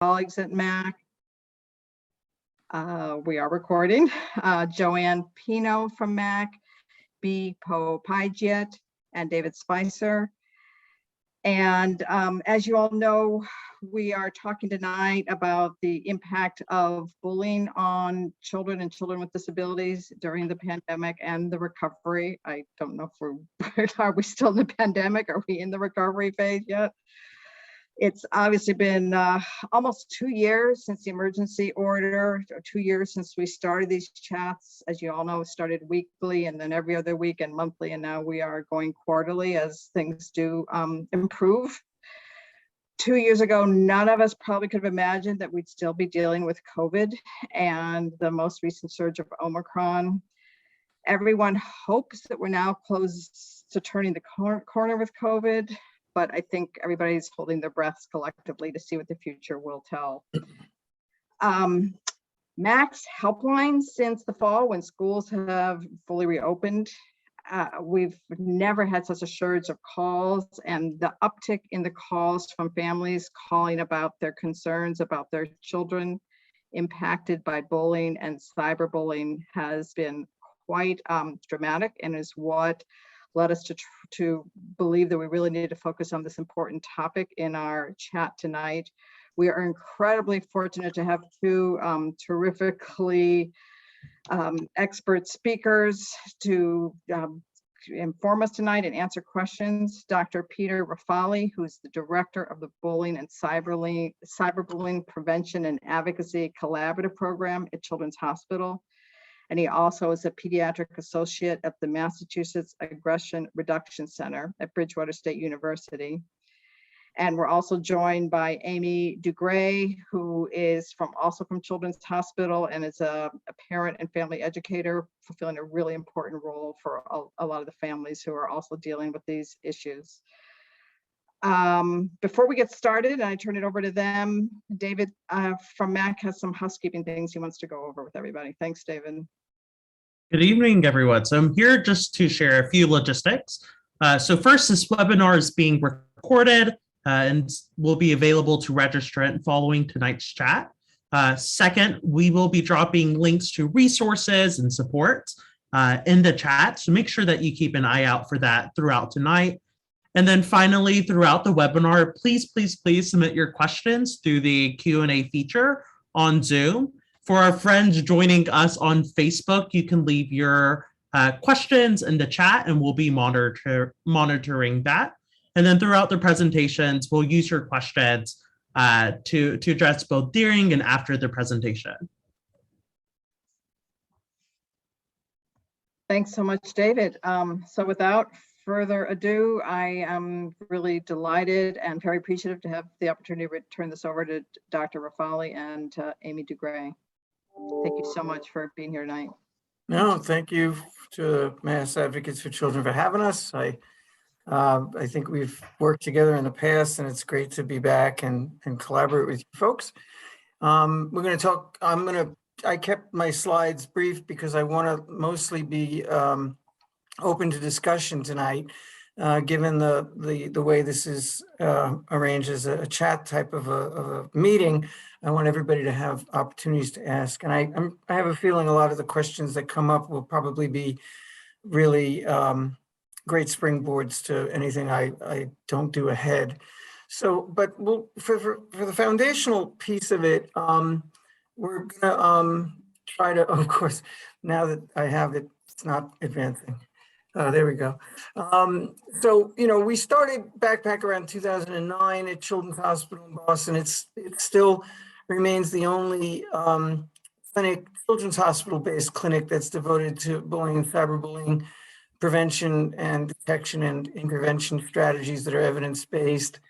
colleagues at MAC. We are recording. Joanne Pino from MAC, B. Popigiet, and David Spicer. And as you all know, we are talking tonight about the impact of bullying on children and children with disabilities during the pandemic and the recovery. I don't know if are we still in the pandemic? Are we in the recovery phase yet? It's obviously been almost 2 years since the emergency order, or 2 years since we started these chats. As you all know, it started weekly and then every other week and monthly, and now we are going quarterly as things do improve. 2 years ago, none of us probably could have imagined that we'd still be dealing with COVID and the most recent surge of Omicron. Everyone hopes that we're now close to turning the corner with COVID, but I think everybody's holding their breaths collectively to see what the future will tell. MAC's helpline since the fall, when schools have fully reopened, we've never had such a surge of calls, and the uptick in the calls from families calling about their concerns about their children impacted by bullying and cyberbullying has been quite dramatic, and is what led us to believe that we really needed to focus on this important topic in our chat tonight. We are incredibly fortunate to have two terrifically expert speakers to inform us tonight and answer questions. Dr. Peter Raffalli, who's the director of the Bullying and Cyberbullying Prevention and Advocacy Collaborative Program at Children's Hospital. And he also is a pediatric associate at the Massachusetts Aggression Reduction Center at Bridgewater State University. And we're also joined by M.S.Dougrey, who is also from Children's Hospital and is a parent and family educator, fulfilling a really important role for a lot of the families who are also dealing with these issues. Before we get started, and I turn it over to them, David from MAC has some housekeeping things he wants to go over with everybody. Thanks, David. Good evening, everyone. So I'm here just to share a few logistics. So first, this webinar is being recorded and will be available to registrant following tonight's chat. Second, we will be dropping links to resources and supports in the chat, so make sure that you keep an eye out for that throughout tonight. And then finally, throughout the webinar, please submit your questions through the Q&A feature on Zoom. For our friends joining us on Facebook, you can leave your questions in the chat and we'll be monitoring that. And then throughout the presentations, we'll use your questions to address both during and after the presentation. Thanks so much, David. So without further ado, I am really delighted and very appreciative to have the opportunity to turn this over to Dr. Raffalli and M.S.Dougrey. Thank you so much for being here tonight. No, thank you to Mass Advocates for Children for having us. I think we've worked together in the past, and it's great to be back and collaborate with you folks. We're going to talk. I kept my slides brief because I want to mostly be open to discussion tonight, given the way this is arranged as a chat type of a meeting. I want everybody to have opportunities to ask, and I have a feeling a lot of the questions that come up will probably be really great springboards to anything I don't do ahead. So, but for the foundational piece of it, we're gonna try to, of course, now that I have it, it's not advancing. There we go. So, we started back around 2009 at Children's Hospital in Boston. It still remains the only children's hospital-based clinic that's devoted to bullying and cyberbullying prevention and detection and intervention strategies that are evidence-based.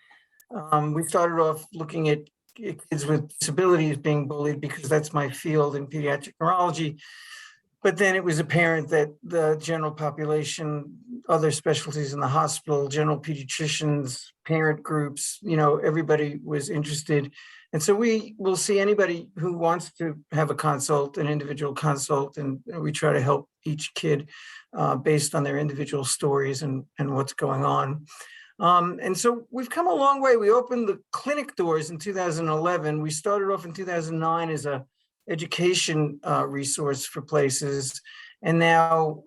We started off looking at kids with disabilities being bullied because that's my field in pediatric neurology. But then it was apparent that the general population, other specialties in the hospital, general pediatricians, parent groups, everybody was interested. And so we will see anybody who wants to have a consult, an individual consult, and we try to help each kid based on their individual stories and what's going on. And so we've come a long way. We opened the clinic doors in 2011. We started off in 2009 as a education resource for places. And now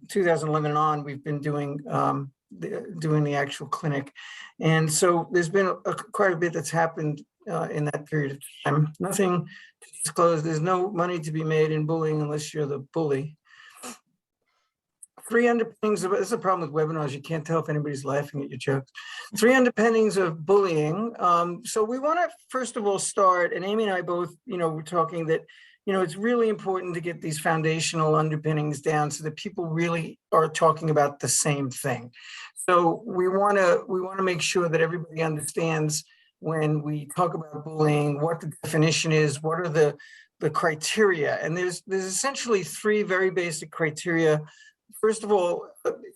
2011 and on, we've been doing the actual clinic. And so there's been quite a bit that's happened in that period of time. Nothing to disclose. There's no money to be made in bullying unless you're the bully. 3 underpinnings of, this is a problem with webinars, you can't tell if anybody's laughing at your jokes. 3 underpinnings of bullying. So we want to first of all start, and Amy and I both, we're talking that, it's really important to get these foundational underpinnings down so that people really are talking about the same thing. So we want to make sure that everybody understands when we talk about bullying, what the definition is, what are the criteria, and there's essentially 3 very basic criteria. First of all,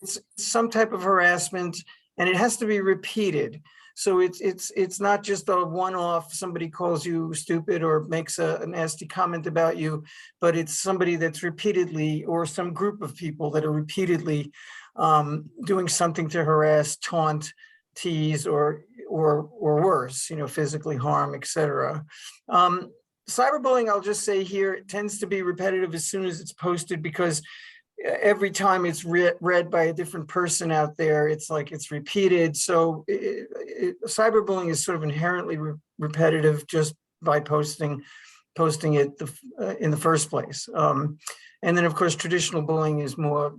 it's some type of harassment, and it has to be repeated. So it's not just a one-off, somebody calls you stupid or makes a nasty comment about you, but it's somebody that's repeatedly, or some group of people that are repeatedly doing something to harass, taunt, tease, or worse, physically harm, etc. Cyberbullying, I'll just say here, it tends to be repetitive as soon as it's posted, because every time it's read by a different person out there, it's like it's repeated. So cyberbullying is sort of inherently repetitive just by posting it in the first place. And then of course, traditional bullying is more,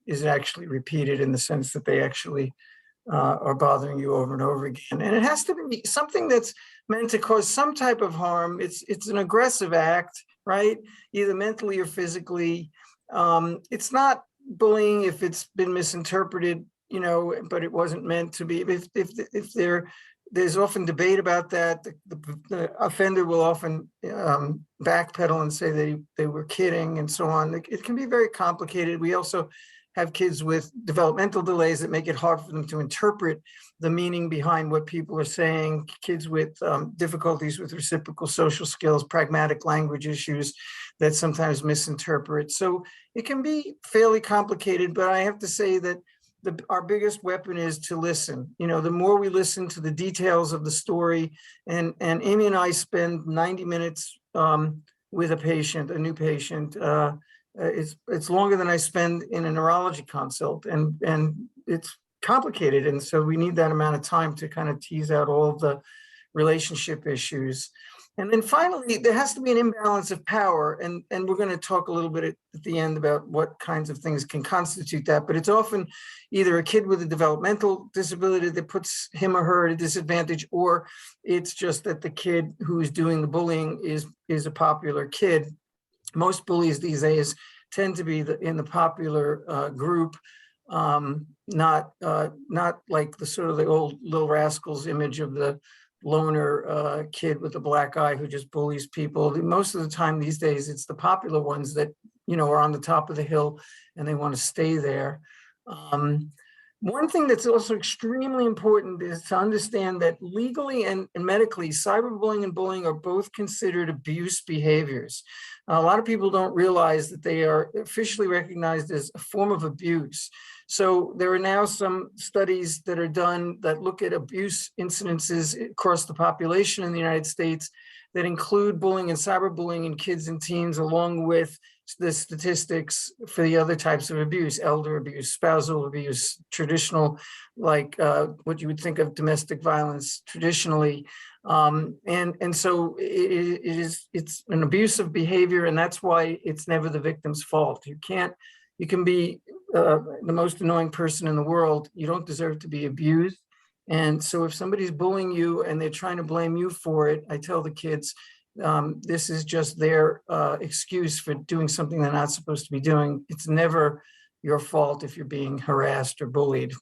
is actually repeated in the sense that they actually are bothering you over and over again. And it has to be something that's meant to cause some type of harm. It's an aggressive act, right? Either mentally or physically. It's not bullying if it's been misinterpreted, but it wasn't meant to be. If there's often debate about that, the offender will often backpedal and say they were kidding and so on. It can be very complicated. We also have kids with developmental delays that make it hard for them to interpret the meaning behind what people are saying, kids with difficulties with reciprocal social skills, pragmatic language issues that sometimes misinterpret. So it can be fairly complicated, but I have to say that our biggest weapon is to listen. The more we listen to the details of the story, and Amy and I spend 90 minutes with a new patient. It's longer than I spend in a neurology consult, and it's complicated. And so we need that amount of time to kind of tease out all of the relationship issues. And then finally, there has to be an imbalance of power. And we're going to talk a little bit at the end about what kinds of things can constitute that. But it's often either a kid with a developmental disability that puts him or her at a disadvantage, or it's just that the kid who is doing the bullying is a popular kid. Most bullies these days tend to be in the popular group, not like the sort of the old Little Rascals image of the loner kid with the black eye who just bullies people. Most of the time these days, it's the popular ones that, are on the top of the hill and they want to stay there. One thing that's also extremely important is to understand that legally and medically, cyberbullying and bullying are both considered abuse behaviors. A lot of people don't realize that they are officially recognized as a form of abuse. So there are now some studies that are done that look at abuse incidences across the population in the United States that include bullying and cyberbullying in kids and teens, along with the statistics for the other types of abuse, elder abuse, spousal abuse, traditional, like what you would think of domestic violence traditionally. And so it's an abusive behavior, and that's why it's never the victim's fault. You can be the most annoying person in the world. You don't deserve to be abused. And so if somebody's bullying you and they're trying to blame you for it, I tell the kids, this is just their excuse for doing something they're not supposed to be doing. It's never your fault if you're being harassed or bullied.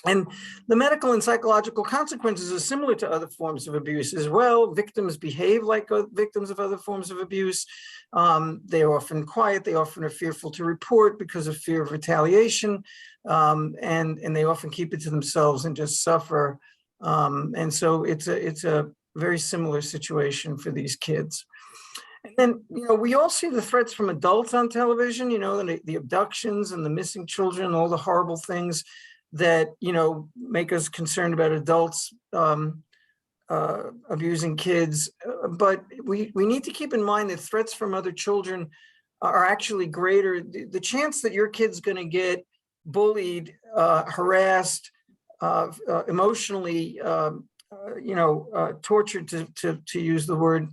And the medical and psychological consequences are similar to other forms of abuse as well. Victims behave like victims of other forms of abuse. They're often quiet. They often are fearful to report because of fear of retaliation. And they often keep it to themselves and just suffer. And so it's a very similar situation for these kids. And then, we all see the threats from adults on television, the abductions and the missing children, all the horrible things that, make us concerned about adults abusing kids. But we need to keep in mind that threats from other children are actually greater. The chance that your kid's going to get bullied, harassed, emotionally, tortured, to use the word,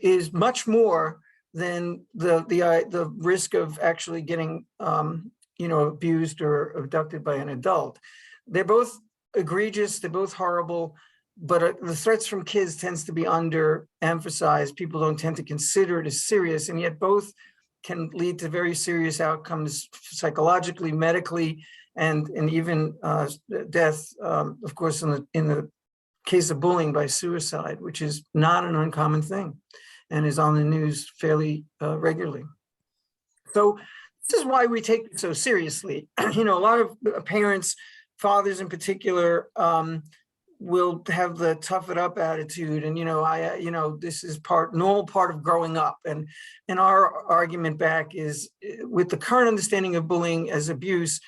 is much more than the risk of actually getting, abused or abducted by an adult. They're both egregious, they're both horrible, but the threats from kids tends to be underemphasized. People don't tend to consider it as serious, and yet both can lead to very serious outcomes psychologically, medically, and even death, of course, in the case of bullying by suicide, which is not an uncommon thing and is on the news fairly regularly. So this is why we take it so seriously. A lot of parents, fathers in particular, will have the tough it up attitude, and this is normal part of growing up. And our argument back is, with the current understanding of bullying as abuse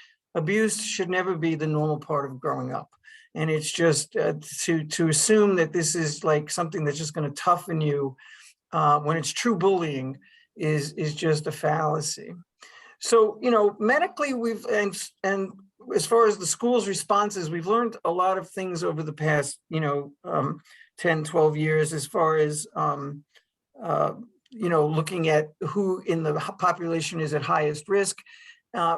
should never be the normal part of growing up. And it's just to assume that this is like something that's just going to toughen you when it's true bullying is just a fallacy. So, medically, and as far as the school's responses, we've learned a lot of things over the past, 10, 12 years, as far as, looking at who in the population is at highest risk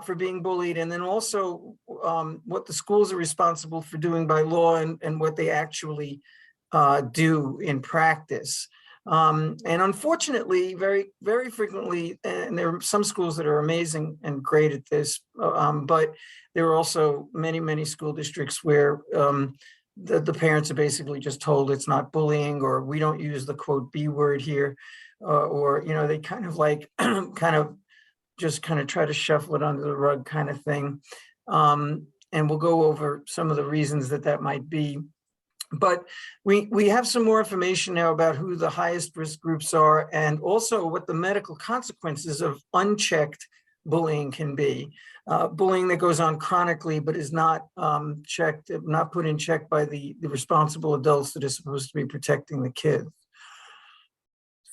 for being bullied, and then also what the schools are responsible for doing by law and what they actually do in practice. And unfortunately, very, very frequently, and there are some schools that are amazing and great at this, but there are also many, many school districts where the parents are basically just told it's not bullying, or we don't use the quote B word here, or they kind of like just try to shuffle it under the rug kind of thing. And we'll go over some of the reasons that might be. But we have some more information now about who the highest risk groups are, and also what the medical consequences of unchecked bullying can be. Bullying that goes on chronically but is not checked, not put in check by the responsible adults that are supposed to be protecting the kids.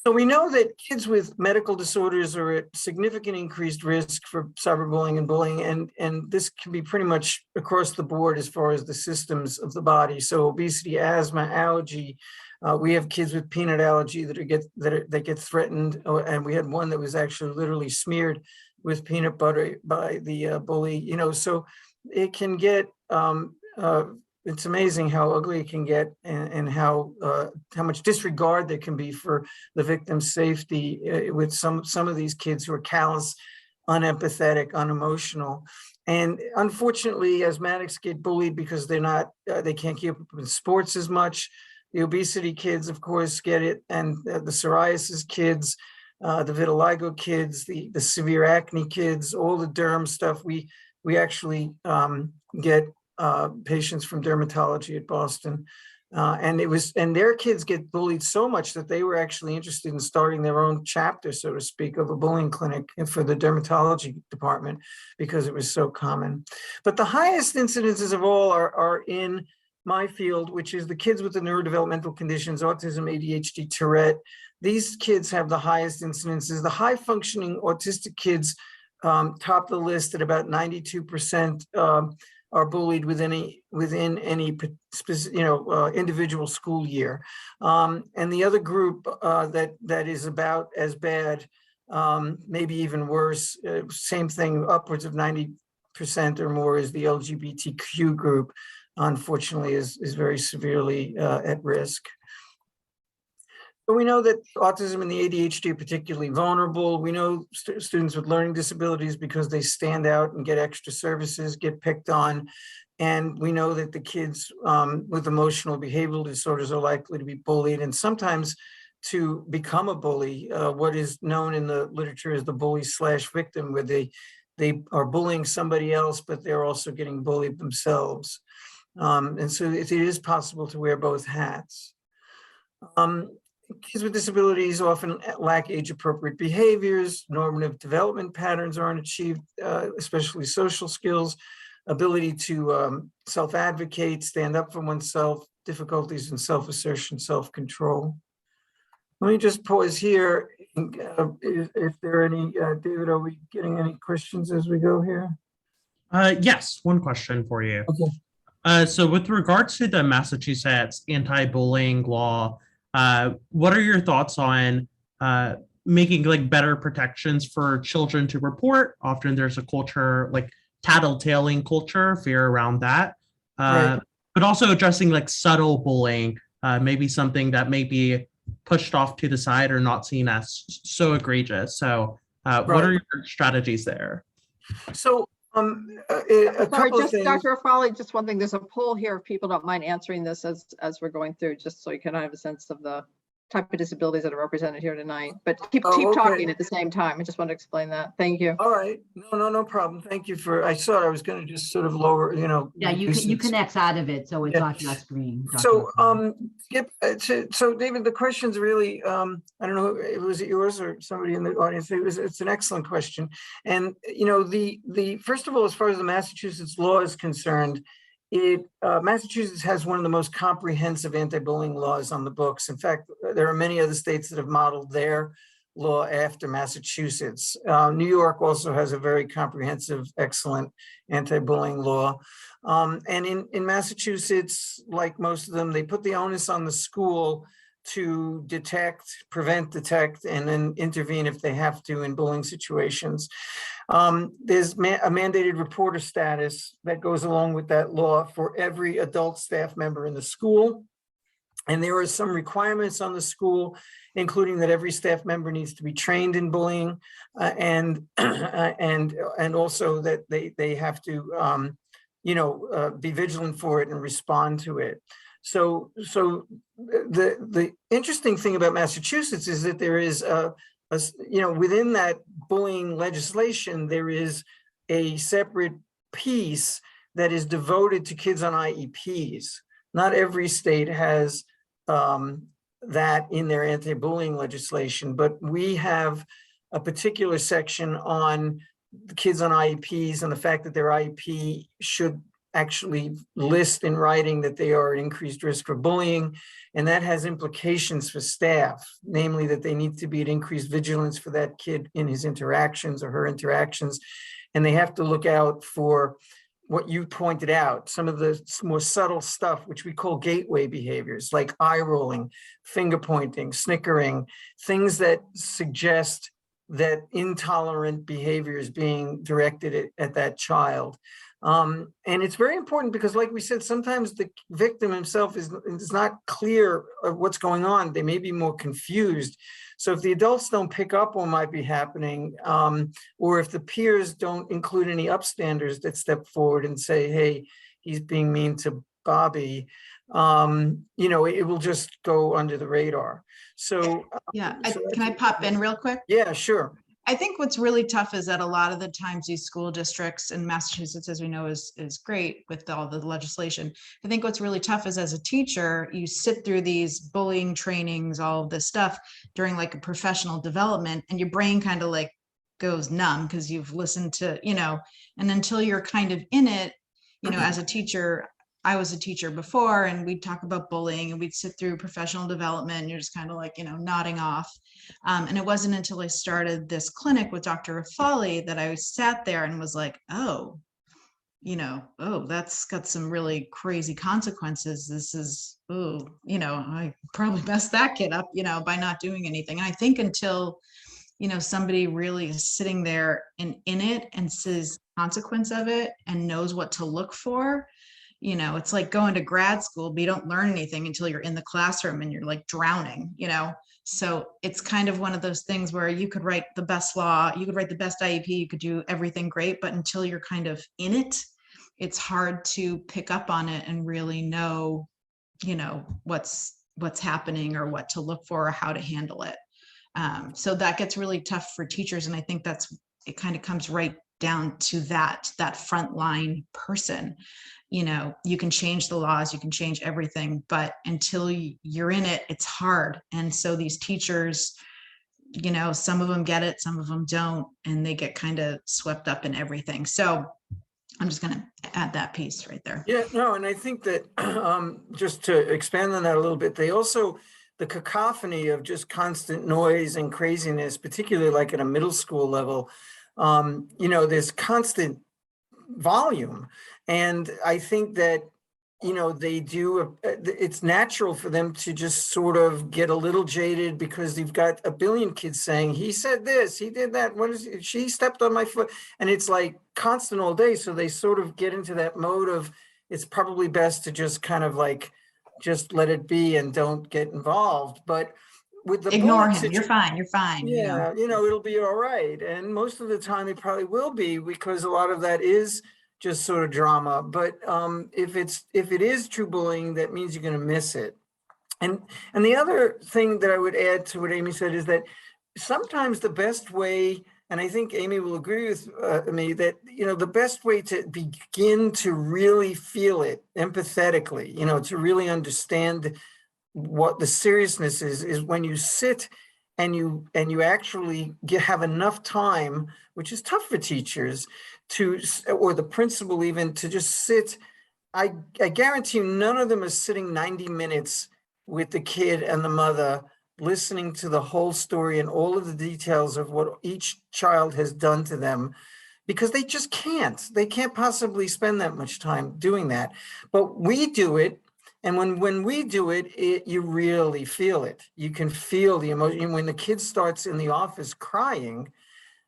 So we know that kids with medical disorders are at significant increased risk for cyberbullying and bullying, and this can be pretty much across the board as far as the systems of the body. So obesity, asthma, allergy. We have kids with peanut allergy that get threatened, and we had one that was actually literally smeared with peanut butter by the bully. So it can get. It's amazing how ugly it can get, and how much disregard there can be for the victim's safety with some of these kids who are callous, unempathetic, unemotional. And unfortunately, asthmatics get bullied because they can't keep up with sports as much. The obesity kids, of course, get it, and the psoriasis kids, the vitiligo kids, the severe acne kids, all the derm stuff. We actually get patients from dermatology at Boston, and their kids get bullied so much that they were actually interested in starting their own chapter, so to speak, of a bullying clinic for the dermatology department, because it was so common. But the highest incidences of all are in my field, which is the kids with the neurodevelopmental conditions, autism, ADHD, Tourette. These kids have the highest incidences. The high functioning autistic kids top the list at about 92%. Are bullied within any individual school year, and the other group that is about as bad, maybe even worse, same thing, upwards of 90% or more, is the LGBTQ group. Unfortunately, is very severely at risk. So we know that autism and the ADHD are particularly vulnerable. We know students with learning disabilities, because they stand out and get extra services, get picked on. And we know that the kids with emotional behavioral disorders are likely to be bullied, and sometimes to become a bully, what is known in the literature as the bully/victim, where they are bullying somebody else, but they're also getting bullied themselves. And so it is possible to wear both hats. Kids with disabilities often lack age-appropriate behaviors. Normative development patterns aren't achieved, especially social skills. ability to self-advocate, stand up for oneself, difficulties in self-assertion, self-control. Let me just pause here. If there are any, David, are we getting any questions as we go here? Yes, one question for you. Okay. So with regards to the Massachusetts anti-bullying law, what are your thoughts on making like better protections for children to report? Often there's a culture like tattletaling culture, fear around that, Right. but also addressing like subtle bullying, maybe something that may be pushed off to the side or not seen as so egregious. So what are your strategies there? So a Sorry, couple of just things. Dr. Raffalli, just one thing. There's a poll here if people don't mind answering this as we're going through, just so you can have a sense of the type of disabilities that are represented here tonight. But keep okay. talking at the same time. I just want to explain that. Thank you. All right. No problem. Thank you for, I thought I was going to just sort of lower, Yeah, you can X out of it, so it's off your screen. So, so David, the question's really, I don't know, was it yours or somebody in the audience? It's an excellent question. And, first of all, as far as the Massachusetts law is concerned, Massachusetts has one of the most comprehensive anti-bullying laws on the books. In fact, there are many other states that have modeled their law after Massachusetts. New York also has a very comprehensive, excellent anti-bullying law. And in Massachusetts, like most of them, they put the onus on the school to prevent, detect, and then intervene if they have to in bullying situations. There's a mandated reporter status that goes along with that law for every adult staff member in the school. And there are some requirements on the school, including that every staff member needs to be trained in bullying, and also that they have to be vigilant for it and respond to it. So the interesting thing about Massachusetts is that there is within that bullying legislation, there is a separate piece that is devoted to kids on IEPs. Not every state has that in their anti-bullying legislation, but we have a particular section on the kids on IEPs and the fact that their IEP should actually list in writing that they are at increased risk for bullying. And that has implications for staff, namely that they need to be at increased vigilance for that kid in his interactions or her interactions. And they have to look out for what you pointed out, some of the more subtle stuff, which we call gateway behaviors, like eye rolling, finger pointing, snickering, things that suggest that intolerant behavior is being directed at that child. And it's very important because, like we said, sometimes the victim himself is not clear of what's going on. They may be more confused. So if the adults don't pick up what might be happening, or if the peers don't include any upstanders that step forward and say, hey, he's being mean to Bobby, it will just go under the radar. So yeah, can I pop in real quick? Yeah, sure. I think what's really tough is that a lot of the times these school districts in Massachusetts, as we know, is great with all the legislation. I think what's really tough is, as a teacher, you sit through these bullying trainings, all of this stuff during like a professional development, and your brain kind of like goes numb because you've listened to, and until you're kind of in it, as a teacher, I was a teacher before, and we'd talk about bullying and we'd sit through professional development and you're just kind of like, nodding off. And it wasn't until I started this clinic with Dr. Raffalli that I sat there and was like, oh, that's got some really crazy consequences. This is, I probably messed that kid up, by not doing anything. And I think until, somebody really is sitting there and in it and sees consequence of it and knows what to look for, it's like going to grad school, but you don't learn anything until you're in the classroom and you're like drowning, So it's kind of one of those things where you could write the best law, you could write the best IEP, you could do everything great, but until you're kind of in it, it's hard to pick up on it and really know, what's happening or what to look for or how to handle it. So that gets really tough for teachers. And I think it kind of comes right down to that frontline person. You can change the laws, you can change everything, but until you're in it, it's hard. And so these teachers, some of them get it, some of them don't, and they get kind of swept up in everything. So I'm just going to add that piece right there. Yeah, no, and I think that just to expand on that a little bit, the cacophony of just constant noise and craziness, particularly like at a middle school level, there's constant volume. And I think that, it's natural for them to just sort of get a little jaded because you've got a billion kids saying, he said this, he did that, she stepped on my foot. And it's like constant all day. So they sort of get into that mode of, it's probably best to just kind of like, just let it be and don't get involved. But with the Ignore bullet him. You're fine. You're fine. Yeah, it'll be all right. And most of the time it probably will be, because a lot of that is just sort of drama. But if it is true bullying, that means you're going to miss it. And the other thing that I would add to what Amy said is that sometimes the best way, and I think Amy will agree with me, that the best way to begin to really feel it empathetically, to really understand what the seriousness is when you sit and you actually have enough time, which is tough for teachers or the principal even, to just sit. I guarantee you none of them is sitting 90 minutes with the kid and the mother, listening to the whole story and all of the details of what each child has done to them, because they just can't. They can't possibly spend that much time doing that. But we do it. And when we do it, you really feel it. You can feel the emotion. When the kid starts in the office crying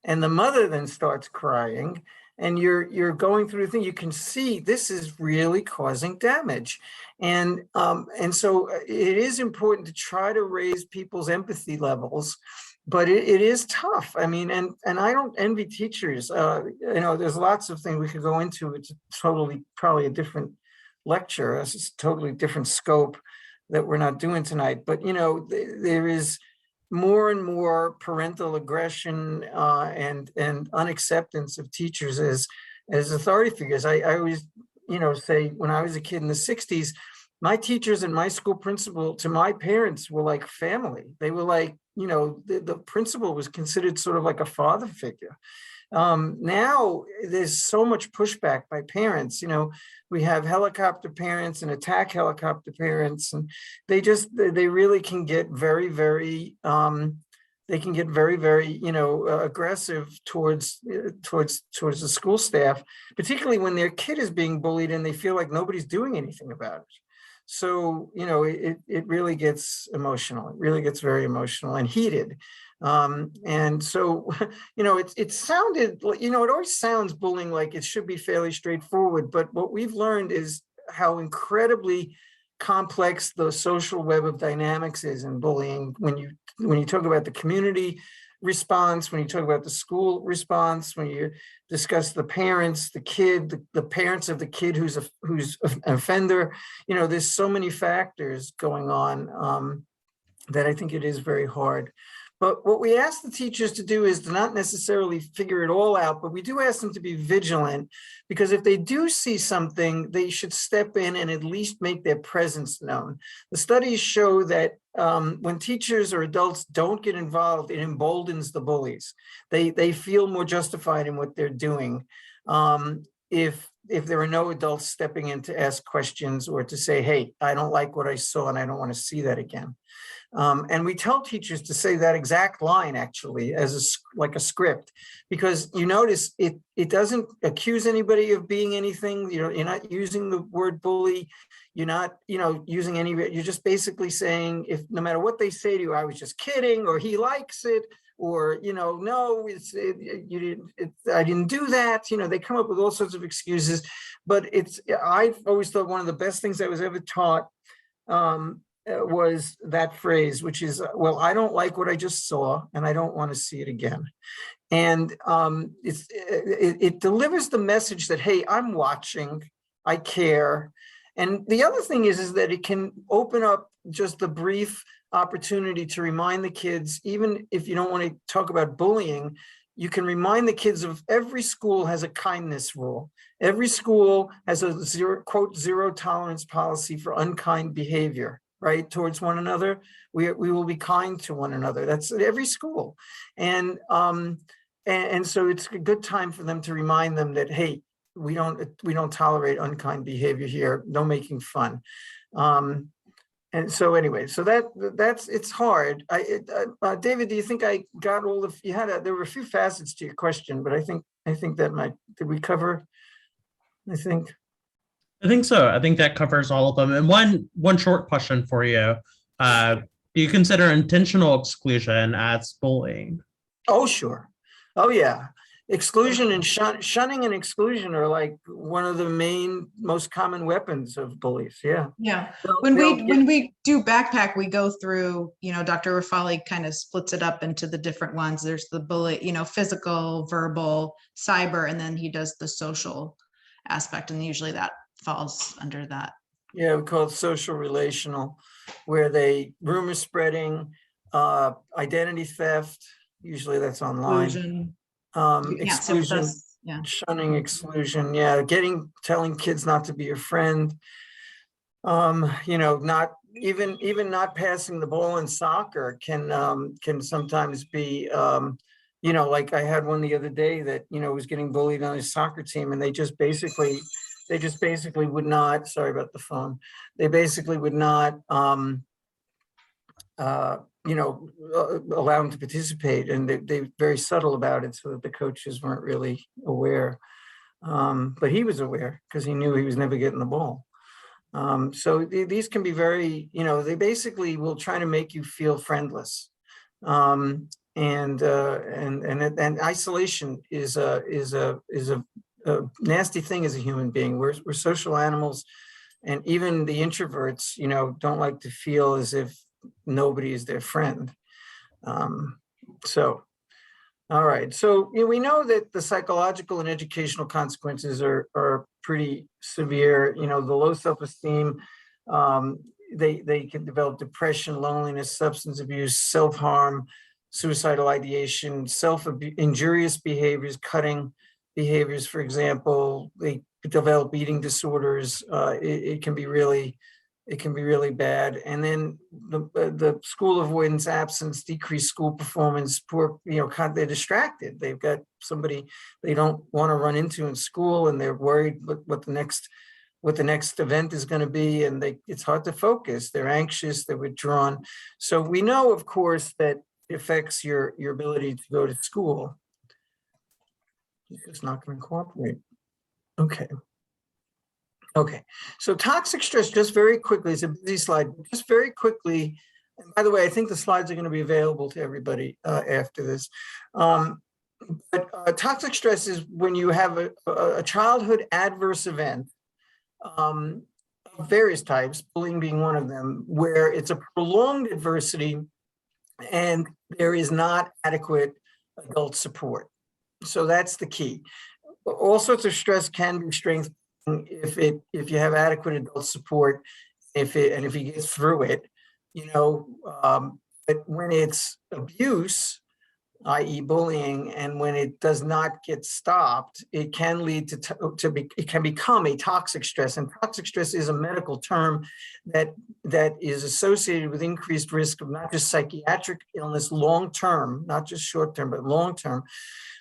and the mother then starts crying, and you're going through the thing, you can see this is really causing damage. And so it is important to try to raise people's empathy levels, but it is tough. I mean, and I don't envy teachers. There's lots of things we could go into. It's totally probably a different lecture. It's a totally different scope that we're not doing tonight. But, there is more and more parental aggression and unacceptance of teachers as authority figures. I always, say when I was a kid in the 60s, my teachers and my school principal to my parents were like family. They were like, the principal was considered sort of like a father figure. Now there's so much pushback by parents. We have helicopter parents and attack helicopter parents, and they really can get very, very, aggressive towards the school staff, particularly when their kid is being bullied and they feel like nobody's doing anything about it. So, it really gets emotional. It really gets very emotional and heated. And so, it sounded, it always sounds bullying like it should be fairly straightforward, but what we've learned is how incredibly complex the social web of dynamics is in bullying. When you talk about the community response, when you talk about the school response, when you discuss the parents, the kid, the parents of the kid who's an offender, there's so many factors going on that I think it is very hard. But what we ask the teachers to do is to not necessarily figure it all out, but we do ask them to be vigilant, because if they do see something, they should step in and at least make their presence known. The studies show that when teachers or adults don't get involved, it emboldens the bullies. They feel more justified in what they're doing. If there are no adults stepping in to ask questions or to say, hey, I don't like what I saw and I don't want to see that again. And we tell teachers to say that exact line, actually, as like a script, because you notice it doesn't accuse anybody of being anything. You're not using the word bully. You're not, using any. You're just basically saying, if no matter what they say to you, I was just kidding, or he likes it, or no, I didn't do that. They come up with all sorts of excuses. But I've always thought one of the best things I was ever taught was that phrase, which is, well, I don't like what I just saw and I don't want to see it again. And it delivers the message that, hey, I'm watching, I care. And the other thing is that it can open up just the brief opportunity to remind the kids, even if you don't want to talk about bullying, you can remind the kids of every school has a kindness rule. Every school has a zero tolerance policy for unkind behavior, right, towards one another. We will be kind to one another. That's at every school. And so it's a good time for them to remind them that, hey, we don't tolerate unkind behavior here. No making fun. And so anyway, so that's it's hard. David, do you think I got all of you had? There were a few facets to your question, but I think that did we cover? I think so. I think that covers all of them. And one short question for you: do you consider intentional exclusion as bullying? Oh, sure. Oh, yeah. Exclusion and shunning and exclusion are like one of the most common weapons of bullies. Yeah. Yeah. When we do backpack, we go through, Dr. Raffalli kind of splits it up into the different ones. There's the bully, physical, verbal, cyber, and then he does the social aspect. And usually that falls under that. Yeah, we call it social relational, where rumor spreading, identity theft, usually that's online. Exclusion, shunning, exclusion, telling kids not to be your friend, not not passing the ball in soccer can sometimes be, like I had one the other day that was getting bullied on his soccer team, and they just basically would not, sorry about the phone, they basically would not allow him to participate, and they're very subtle about it so that the coaches weren't really aware. But he was aware because he knew he was never getting the ball. So these can be very, they basically will try to make you feel friendless. And isolation is a nasty thing as a human being. We're social animals, and even the introverts, don't like to feel as if nobody is their friend. All right. So we know that the psychological and educational consequences are pretty severe. The low self-esteem, they can develop depression, loneliness, substance abuse, self-harm, suicidal ideation, injurious behaviors, cutting behaviors, for example. They develop eating disorders. It can be really bad. And then the school avoidance, absence, decreased school performance, poor, they're distracted. They've got somebody they don't want to run into in school, and they're worried what the next event is going to be, and it's hard to focus. They're anxious, they're withdrawn. So we know, of course, that it affects your ability to go to school. It's not going to cooperate. Okay, so toxic stress, just very quickly, it's a busy slide, just very quickly. And by the way, I think the slides are going to be available to everybody after this. But toxic stress is when you have a childhood adverse event of various types, bullying being one of them, where it's a prolonged adversity and there is not adequate adult support. So that's the key. All sorts of stress can be strengthened if you have adequate adult support, if he gets through it, but when it's abuse, i.e. bullying, and when it does not get stopped, it can lead it can become a toxic stress. And toxic stress is a medical term that is associated with increased risk of not just psychiatric illness long-term, not just short-term, but long-term,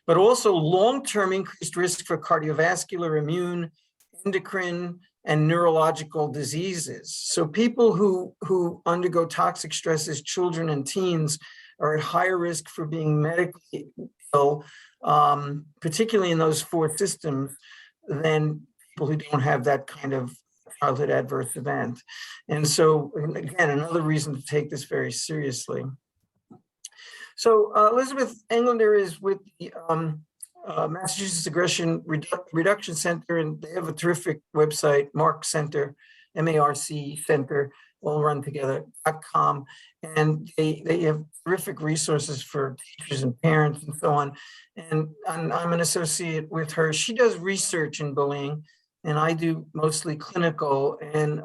but also long-term increased risk for cardiovascular, immune, endocrine, and neurological diseases. So people who undergo toxic stress as children and teens are at higher risk for being medically ill, particularly in those four systems, than people who don't have that kind of childhood adverse event. And so, again, another reason to take this very seriously. So Elizabeth Englander is with the Massachusetts Aggression Reduction Center, and they have a terrific website, MARC Center, MARC Center, all run together.com. And they have terrific resources for teachers and parents and so on. And I'm an associate with her. She does research in bullying, and I do mostly clinical. And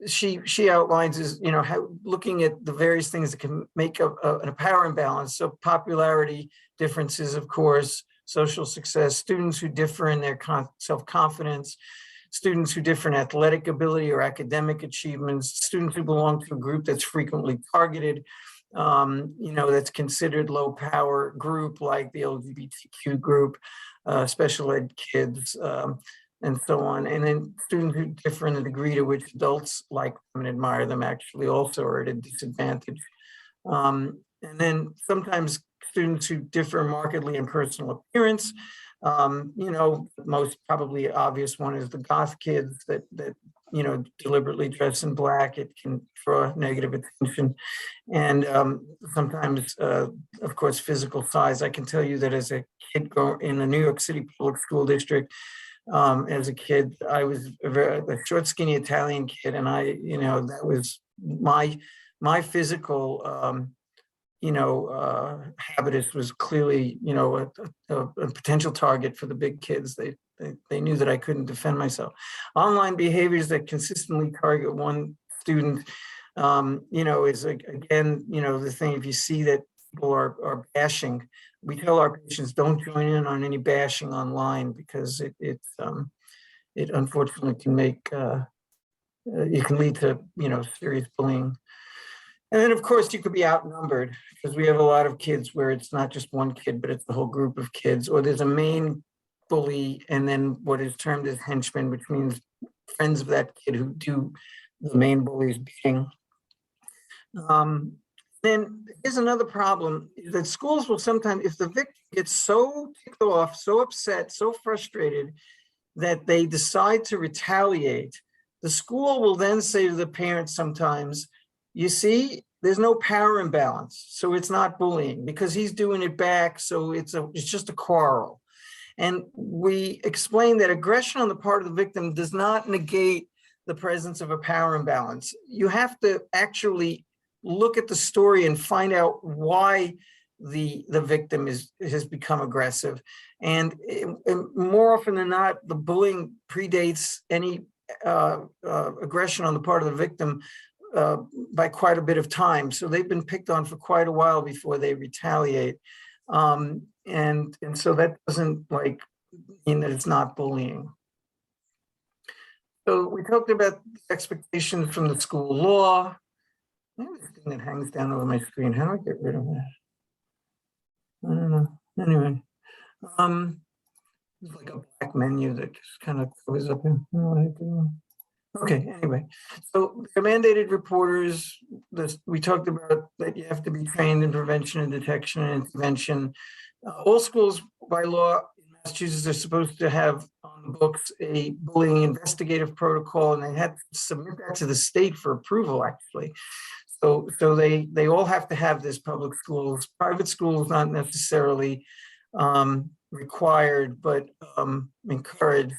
she outlines how looking at the various things that can make a power imbalance. So popularity differences, of course, social success, students who differ in their self-confidence, students who differ in athletic ability or academic achievements, students who belong to a group that's frequently targeted, that's considered low power group like the LGBTQ group, special ed kids, and so on. And then students who differ in the degree to which adults like them and admire them actually also are at a disadvantage. And then sometimes students who differ markedly in personal appearance. Most probably obvious one is the goth kids that deliberately dress in black. It can draw negative attention. And sometimes, of course, physical size. I can tell you that as a kid in the New York City public school district, as a kid, I was a short, skinny Italian kid. And that was my physical, habitus was clearly, a potential target for the big kids. They knew that I couldn't defend myself. Online behaviors that consistently target one student, is again, the thing. If you see that people are bashing, we tell our patients don't join in on any bashing online because it unfortunately can make it can lead to serious bullying. And then, of course, you could be outnumbered because we have a lot of kids where it's not just one kid, but it's a whole group of kids, or there's a main bully and then what is termed as henchmen, which means friends of that kid who do the main bully's beating. Then here's another problem that schools will sometimes, if the victim gets so ticked off, so upset, so frustrated that they decide to retaliate, the school will then say to the parents sometimes, you see, there's no power imbalance, so it's not bullying because he's doing it back, so it's just a quarrel. And we explain that aggression on the part of the victim does not negate the presence of a power imbalance. You have to actually look at the story and find out why the victim has become aggressive. And more often than not, the bullying predates any aggression on the part of the victim by quite a bit of time. So they've been picked on for quite a while before they retaliate. And so that doesn't mean that it's not bullying. So we talked about expectations from the school law. There's this thing that hangs down over my screen. How do I get rid of that? I don't know. Anyway, there's like a black menu that just kind of goes up here. Okay, anyway, so the mandated reporters, we talked about that you have to be trained in prevention and detection and intervention. All schools by law in Massachusetts are supposed to have on the books a bullying investigative protocol, and they had to submit that to the state for approval, actually. So they all have to have this. Public schools, private schools, not necessarily required, but encouraged.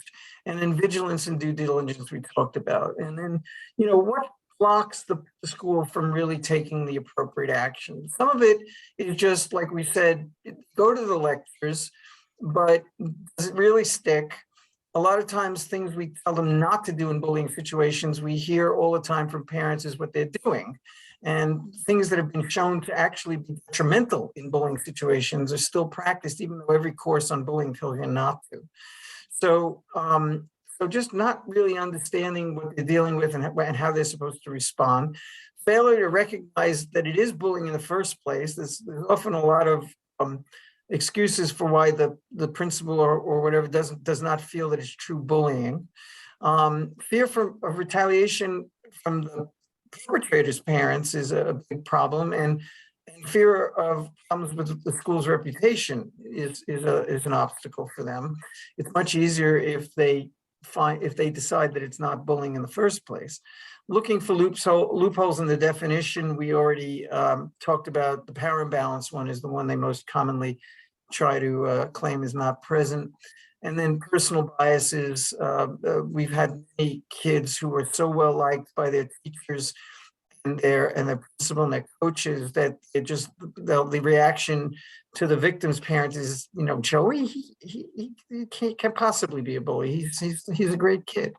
And then vigilance and due diligence we talked about. And then, what blocks the school from really taking the appropriate action? Some of it is just, like we said, go to the lectures, but does it really stick? A lot of times things we tell them not to do in bullying situations, we hear all the time from parents is what they're doing. And things that have been shown to actually be detrimental in bullying situations are still practiced, even though every course on bullying tells you not to. So just not really understanding what they're dealing with and how they're supposed to respond. Failure to recognize that it is bullying in the first place. There's often a lot of excuses for why the principal or whatever does not feel that it's true bullying. Fear of retaliation from the perpetrator's parents is a big problem, and fear of problems with the school's reputation is an obstacle for them. It's much easier if they decide that it's not bullying in the first place. Looking for loopholes in the definition, we already talked about. The power imbalance one is the one they most commonly try to claim is not present. And then personal biases. We've had many kids who are so well liked by their teachers and their principal and their coaches that the reaction to the victim's parents is, Joey, he can't possibly be a bully. He's a great kid.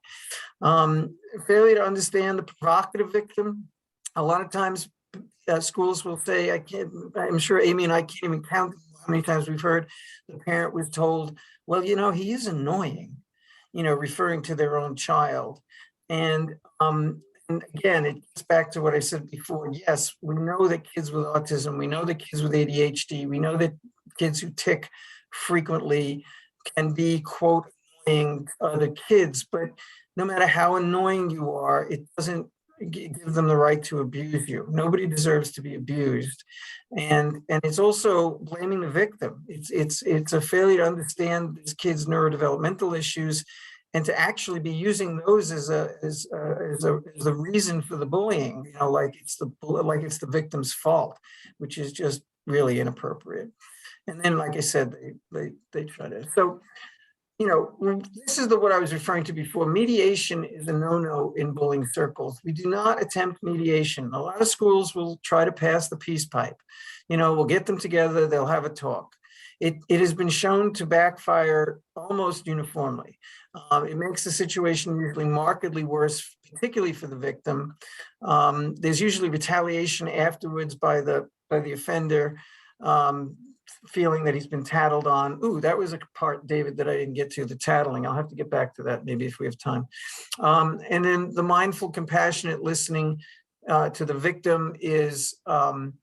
Failure to understand the provocative victim. A lot of times schools will say, I'm sure Amy and I can't even count how many times we've heard the parent was told, well, he is annoying. referring to their own child. And again, it gets back to what I said before. Yes, we know that kids with autism, we know that kids with ADHD, we know that kids who tick frequently can be, quote, annoying other kids, but no matter how annoying you are, it doesn't give them the right to abuse you. Nobody deserves to be abused. And it's also blaming the victim. It's a failure to understand this kid's neurodevelopmental issues and to actually be using those as a reason for the bullying, like it's the victim's fault, which is just really inappropriate. And then, like I said, they try to. So, this is what I was referring to before. Mediation is a no-no in bullying circles. We do not attempt mediation. A lot of schools will try to pass the peace pipe. We'll get them together, they'll have a talk. It has been shown to backfire almost uniformly. It makes the situation usually markedly worse, particularly for the victim. There's usually retaliation afterwards by the offender, feeling that he's been tattled on. Ooh, that was a part, David, that I didn't get to, the tattling. I'll have to get back to that maybe if we have time. And then the mindful, compassionate listening to the victim is the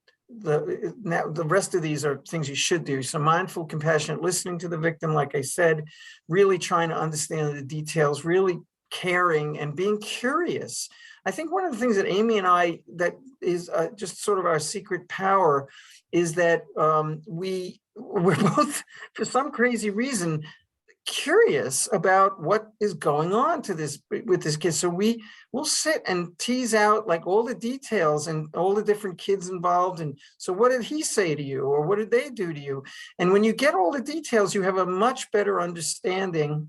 rest of these are things you should do. So mindful, compassionate listening to the victim, like I said, really trying to understand the details, really caring and being curious. I think one of the things that Amy and I, that is just sort of our secret power, is that we're both, for some crazy reason, curious about what is going on with this kid. So we'll sit and tease out like all the details and all the different kids involved. And so what did he say to you, or what did they do to you? And when you get all the details, you have a much better understanding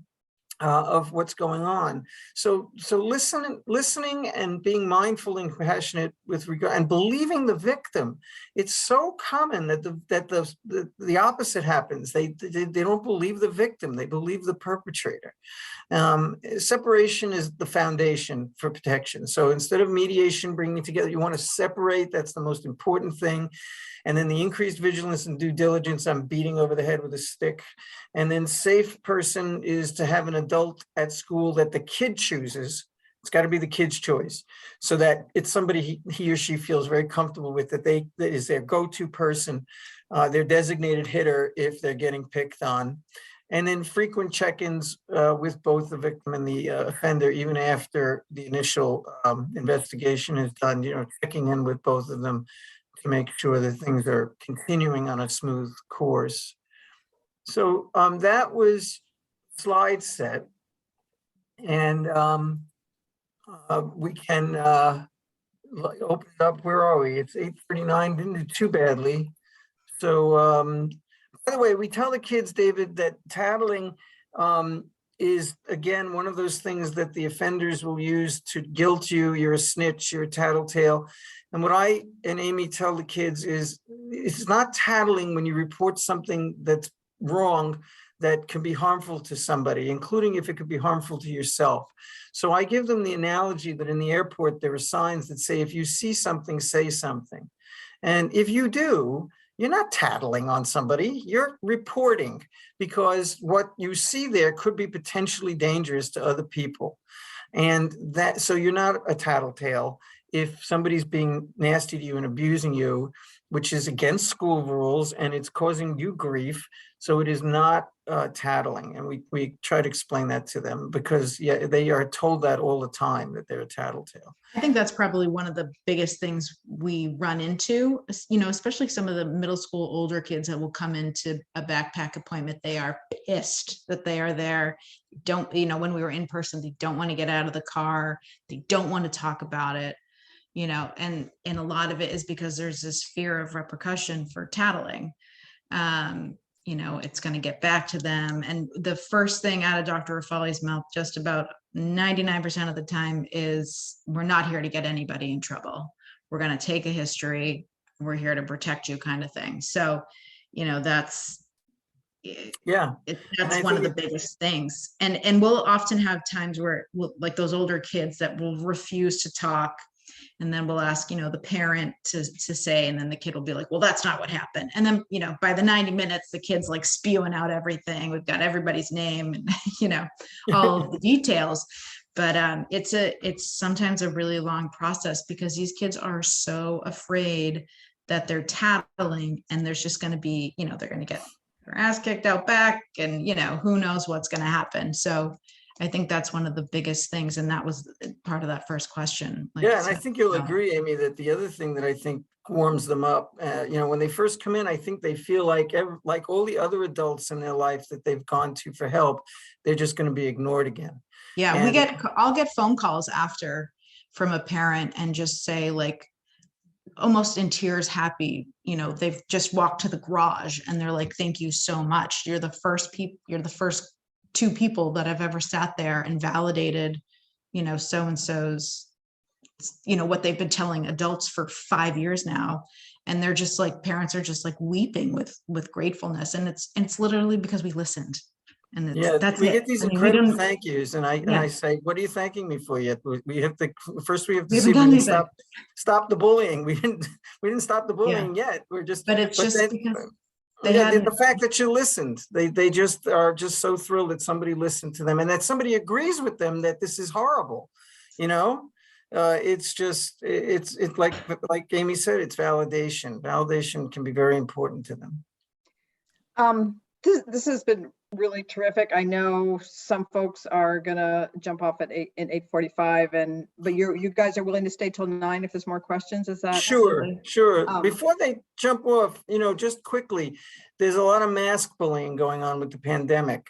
of what's going on. So listening and being mindful and compassionate with regard, and believing the victim. It's so common that the opposite happens. They don't believe the victim, they believe the perpetrator. Separation is the foundation for protection. So instead of mediation, bringing together, you want to separate. That's the most important thing. And then the increased vigilance and due diligence, I'm beating over the head with a stick. And then safe person is to have an adult at school that the kid chooses. It's got to be the kid's choice, so that it's somebody he or she feels very comfortable with, that is their go-to person, their designated hitter if they're getting picked on. And then frequent check-ins with both the victim and the offender, even after the initial investigation is done, checking in with both of them to make sure that things are continuing on a smooth course. So that was slide set. And we can open it up. Where are we? It's 8:39, didn't do too badly. So by the way, we tell the kids, David, that tattling is, again, one of those things that the offenders will use to guilt you. You're a snitch, you're a tattletale. And what I and Amy tell the kids is, it's not tattling when you report something that's wrong that can be harmful to somebody, including if it could be harmful to yourself. So I give them the analogy that in the airport, there are signs that say, if you see something, say something. And if you do, you're not tattling on somebody, you're reporting, because what you see there could be potentially dangerous to other people. And that, so you're not a tattletale if somebody's being nasty to you and abusing you, which is against school rules and it's causing you grief. So it is not tattling. And we try to explain that to them, because they are told that all the time, that they're a tattletale. I think that's probably one of the biggest things we run into, especially some of the middle school older kids that will come into a backpack appointment. They are pissed that they are there. When we were in person, they don't want to get out of the car. They don't want to talk about it, and a lot of it is because there's this fear of repercussion for tattling. It's going to get back to them. And the first thing out of Dr. Raffalli's mouth, just about 99% of the time, is, we're not here to get anybody in trouble. We're going to take a history. We're here to protect you, kind of thing. So, that's one of the biggest things. And we'll often have times where like those older kids that will refuse to talk. And then we'll ask, the parent to say, and then the kid will be like, well, that's not what happened. And then, by the 90 minutes, the kid's like spewing out everything. We've got everybody's name and, all of the details. But it's sometimes a really long process because these kids are so afraid that they're tattling, and there's just going to be, they're going to get their ass kicked out back, and who knows what's going to happen. So I think that's one of the biggest things, and that was part of that first question. And I think you'll agree, Amy, that the other thing that I think warms them up, when they first come in, I think they feel like all the other adults in their life that they've gone to for help, they're just going to be ignored again. Yeah, I'll get phone calls after from a parent and just say, like, almost in tears, happy, they've just walked to the garage and they're like, thank you so much. You're the first 2 people that I've ever sat there and validated, so-and-so's, what they've been telling adults for 5 years now. And they're just like, parents are just like weeping with gratefulness. And it's literally because we listened. And that's we it. get these incredible thank yous, and I say, what are you thanking me for yet? We have to see if we can stop the bullying. We didn't stop the bullying yet. We're just, because the fact that you listened, they just are just so thrilled that somebody listened to them and that somebody agrees with them that this is horrible. It's just, it's like Amy said, it's validation. Validation can be very important to them. This has been really terrific. I know some folks are gonna jump off at 8:45, but you guys are willing to stay till 9 if there's more questions. Is that sure? Before they jump off, just quickly, there's a lot of mask bullying going on with the pandemic.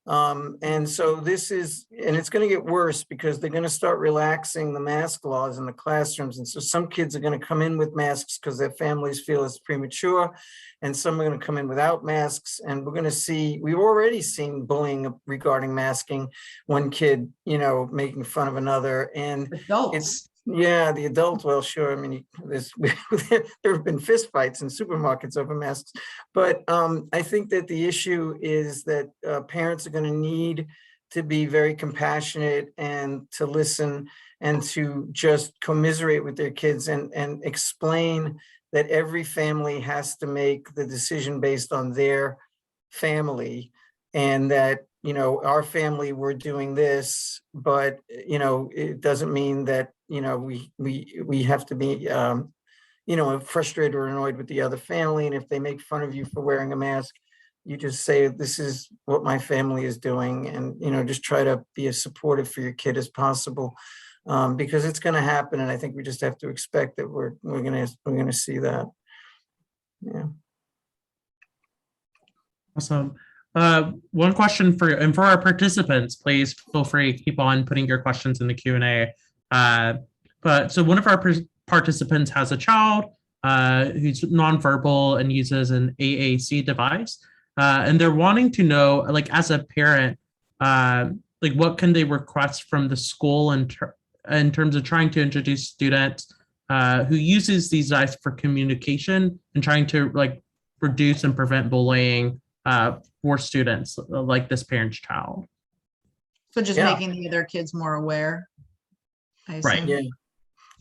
And so it's going to get worse because they're going to start relaxing the mask laws in the classrooms. And so some kids are going to come in with masks because their families feel it's premature. And some are going to come in without masks. And we've already seen bullying regarding masking. One kid, making fun of another. And adults. The adults, well, sure. I mean, there have been fist fights in supermarkets over masks. But I think that the issue is that parents are going to need to be very compassionate and to listen and to just commiserate with their kids and explain that every family has to make the decision based on their family, and that, our family, we're doing this, but, it doesn't mean that, we have to be, frustrated or annoyed with the other family. And if they make fun of you for wearing a mask, you just say, this is what my family is doing. And, just try to be as supportive for your kid as possible, because it's going to happen. And I think we just have to expect that we're going to see that. Yeah. Awesome. One question for our participants, please feel free to keep on putting your questions in the Q&A. So one of our participants has a child who's nonverbal and uses an AAC device, and they're wanting to know, like, as a parent, what can they request from the school in terms of trying to introduce students who uses these devices for communication and trying to reduce and prevent bullying for students like this parent's child. So just making the other kids more aware. Right.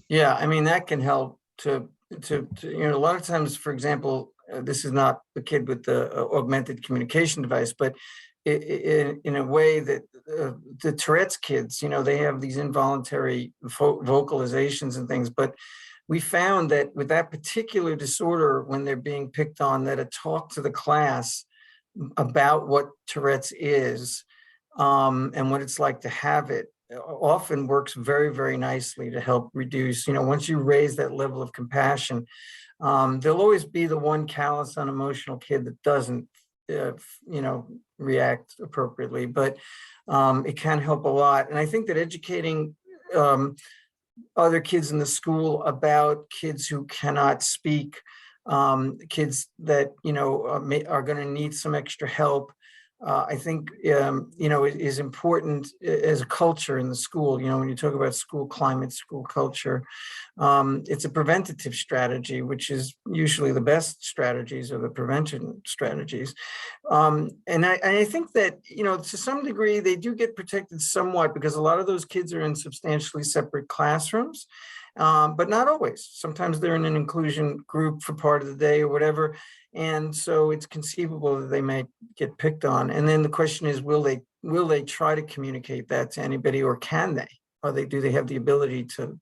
Yeah. I mean, that can help to a lot of times, for example, this is not the kid with the augmented communication device, but in a way that the Tourette's kids, they have these involuntary vocalizations and things, but we found that with that particular disorder, when they're being picked on, that a talk to the class about what Tourette's is and what it's like to have it often works very, very nicely to help reduce, once you raise that level of compassion, there'll always be the one callous, unemotional kid that doesn't, react appropriately, but it can help a lot. And I think that educating other kids in the school about kids who cannot speak, kids that, are going to need some extra help, I think, it is important as a culture in the school. When you talk about school climate, school culture, it's a preventative strategy, which is usually the best strategies or the prevention strategies. And I think that, to some degree, they do get protected somewhat because a lot of those kids are in substantially separate classrooms. but not always. Sometimes they're in an inclusion group for part of the day or whatever. And so it's conceivable that they may get picked on. And then the question is, will they try to communicate that to anybody, or can they? Or do they have the ability to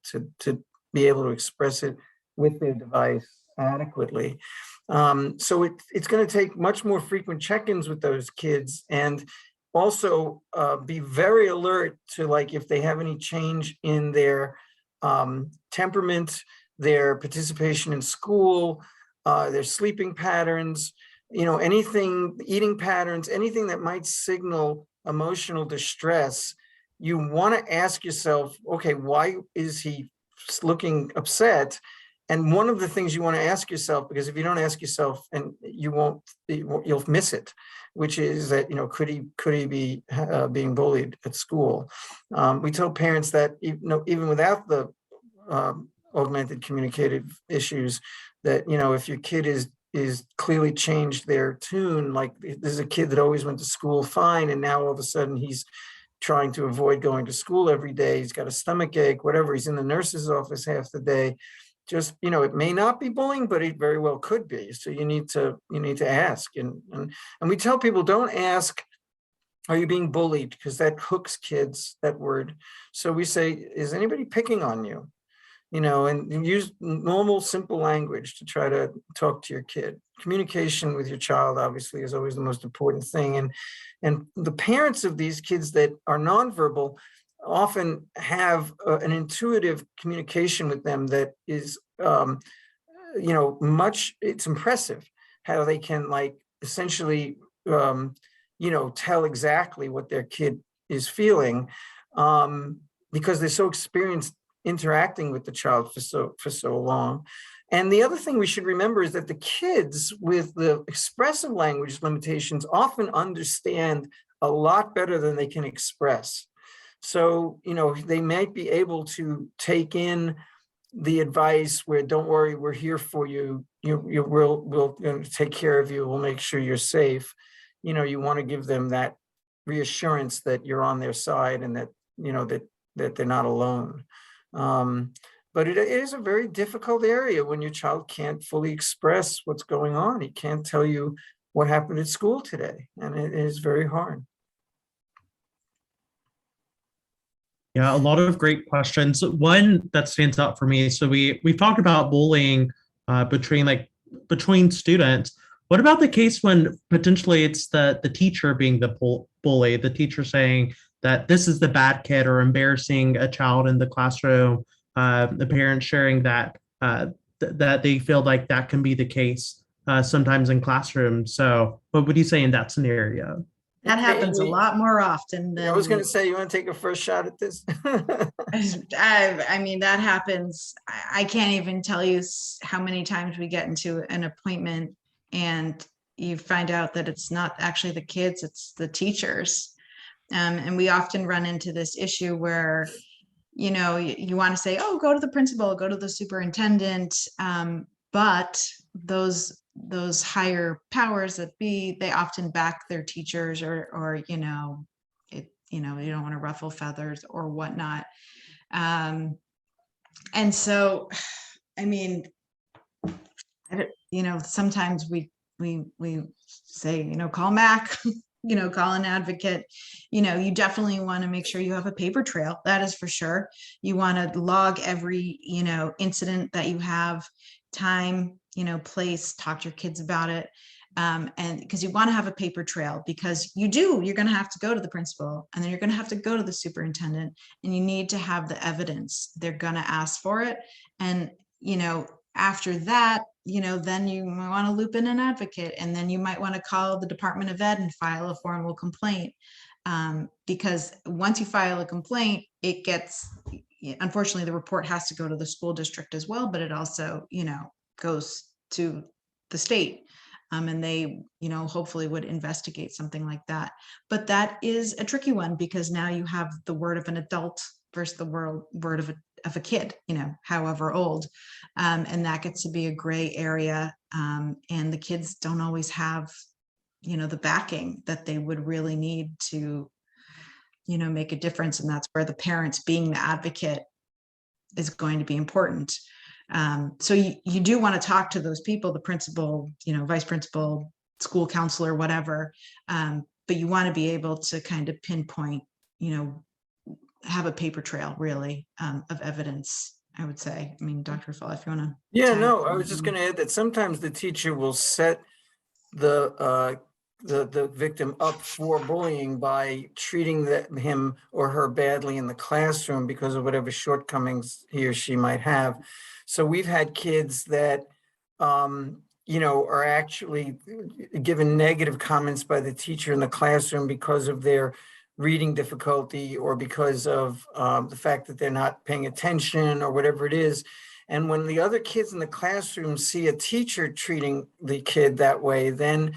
be able to express it with their device adequately? So it's going to take much more frequent check-ins with those kids, and also be very alert to, like, if they have any change in their temperament, their participation in school, their sleeping patterns, anything, eating patterns, anything that might signal emotional distress. You want to ask yourself, okay, why is he looking upset? And one of the things you want to ask yourself, because if you don't ask yourself, and you'll miss it, which is that, could he be being bullied at school? We tell parents that even without the augmented communicative issues, that if your kid is clearly changed their tune, like there's a kid that always went to school fine, and now all of a sudden he's trying to avoid going to school every day. He's got a stomach ache, whatever. He's in the nurse's office half the day. Just, it may not be bullying, but it very well could be. So you need to ask. And we tell people, don't ask, are you being bullied? Because that hooks kids, that word. So we say, is anybody picking on you? And use normal, simple language to try to talk to your kid. Communication with your child, obviously, is always the most important thing. And the parents of these kids that are nonverbal often have an intuitive communication with them that is, it's impressive how they can, like, essentially, tell exactly what their kid is feeling, because they're so experienced interacting with the child for so long. And the other thing we should remember is that the kids with the expressive language limitations often understand a lot better than they can express. So, they might be able to take in the advice where, don't worry, we're here for you. We'll take care of you. We'll make sure you're safe. You want to give them that reassurance that you're on their side, and that, that they're not alone. But it is a very difficult area when your child can't fully express what's going on. He can't tell you what happened at school today, and it is very hard. Yeah, a lot of great questions. One that stands out for me. So we've talked about bullying between students. What about the case when potentially it's the teacher being the bully, the teacher saying that this is the bad kid, or embarrassing a child in the classroom, the parent sharing that that they feel like that can be the case sometimes in classrooms. So what would you say in that scenario? That happens a lot more often than. I was going to say, you want to take a first shot at this? I mean, that happens. I can't even tell you how many times we get into an appointment and you find out that it's not actually the kids, it's the teachers. And we often run into this issue where, you want to say, oh, go to the principal, go to the superintendent. But those higher powers that be, they often back their teachers, or you don't want to ruffle feathers or whatnot. And so, I mean, sometimes we say, call MAC, call an advocate. You definitely want to make sure you have a paper trail. That is for sure. You want to log every, incident that you have, time, place, talk to your kids about it. And because you want to have a paper trail, because you're going to have to go to the principal, and then you're going to have to go to the superintendent, and you need to have the evidence. They're going to ask for it. And, after that, then you might want to loop in an advocate, and then you might want to call the Department of Ed and file a formal complaint. Because once you file a complaint, it gets, unfortunately, the report has to go to the school district as well, but it also, goes to the state. And they, hopefully would investigate something like that. But that is a tricky one, because now you have the word of an adult versus the word of a kid, however old. And that gets to be a gray area. And the kids don't always have, the backing that they would really need to, make a difference. And that's where the parents being the advocate, is going to be important. So you do want to talk to those people, the principal, vice principal, school counselor, whatever. But you want to be able to kind of pinpoint, have a paper trail really of evidence, I would say. I mean, Dr. Raffalli, if you want to. Yeah, no, I was just going to add that sometimes the teacher will set the victim up for bullying by treating him or her badly in the classroom because of whatever shortcomings he or she might have. So we've had kids that, are actually given negative comments by the teacher in the classroom because of their reading difficulty or because of the fact that they're not paying attention or whatever it is. And when the other kids in the classroom see a teacher treating the kid that way, then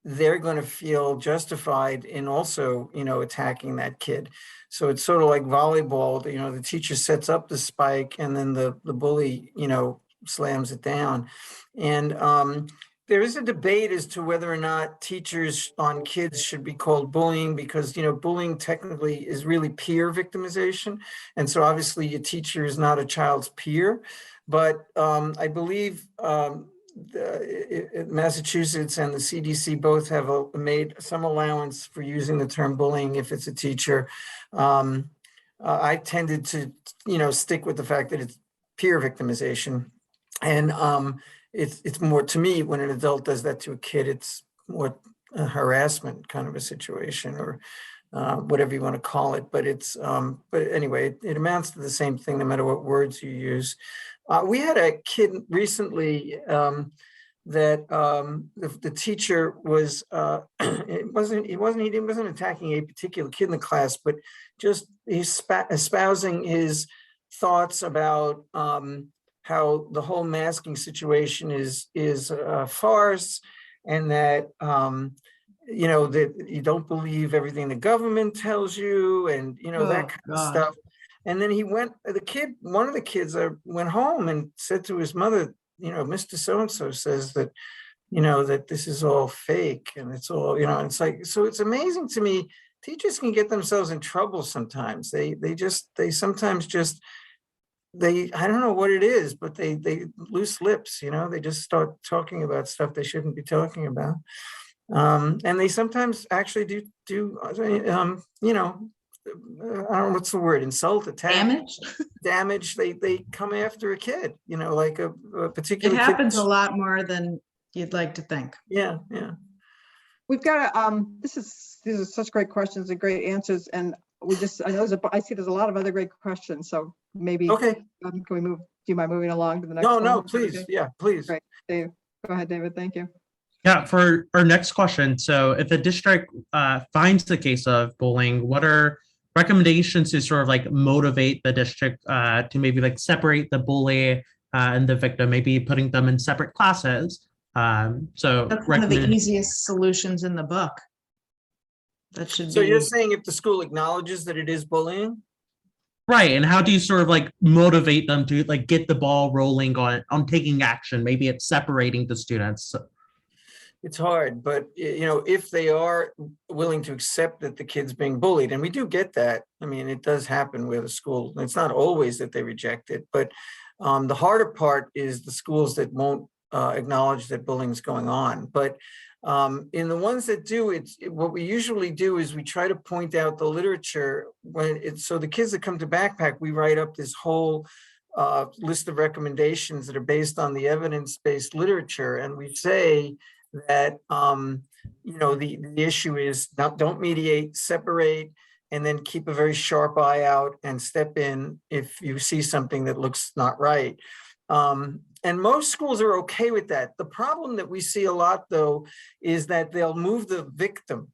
they're going to feel justified in also, attacking that kid. So it's sort of like volleyball, the teacher sets up the spike and then the bully, slams it down. And there is a debate as to whether or not teachers on kids should be called bullying because, bullying technically is really peer victimization. And so obviously a teacher is not a child's peer, but I believe Massachusetts and the CDC both have made some allowance for using the term bullying if it's a teacher. I tended to, stick with the fact that it's peer victimization. And it's more, to me, when an adult does that to a kid, it's more a harassment kind of a situation or whatever you want to call it. But but anyway, it amounts to the same thing no matter what words you use. We had a kid recently that the teacher was, he wasn't attacking a particular kid in the class, but just he's espousing his thoughts about how the whole masking situation is a farce, and that that you don't believe everything the government tells you, and that kind of stuff. And then one of the kids went home and said to his mother, Mr. So-and-so says that, that this is all fake and it's all, it's like, so it's amazing to me. Teachers can get themselves in trouble sometimes. They sometimes just, I don't know what it is, but they loose lips, they just start talking about stuff they shouldn't be talking about. And they sometimes actually do I don't know what's the word, insult, attack, damage. They come after a kid, like a particular kid. It happens kid. a lot more than you'd like to think. Yeah. We've got these are such great questions and great answers, and I see there's a lot of other great questions, so maybe okay. Can we move? Do you mind moving along to the next one? No, please. Okay. Yeah, please. Great. Dave, go ahead, David. Thank you. Yeah, for our next question. So if the district finds the case of bullying, what are recommendations to sort of like motivate the district to maybe like separate the bully and the victim, maybe putting them in separate classes? So that's one of the easiest solutions in the book. That should So you're saying if the school acknowledges that it is bullying? Right. And how do you sort of like motivate them to like get the ball rolling on taking action? Maybe it's separating the students. It's hard, but if they are willing to accept that the kid's being bullied, and we do get that. I mean, it does happen with a school. It's not always that they reject it, but the harder part is the schools that won't acknowledge that bullying is going on. But in the ones that do, what we usually do is we try to point out the literature so the kids that come to Backpack, we write up this whole list of recommendations that are based on the evidence-based literature, and we say that the issue is don't mediate, separate, and then keep a very sharp eye out and step in if you see something that looks not right. And most schools are okay with that. The problem that we see a lot, though, is that they'll move the victim.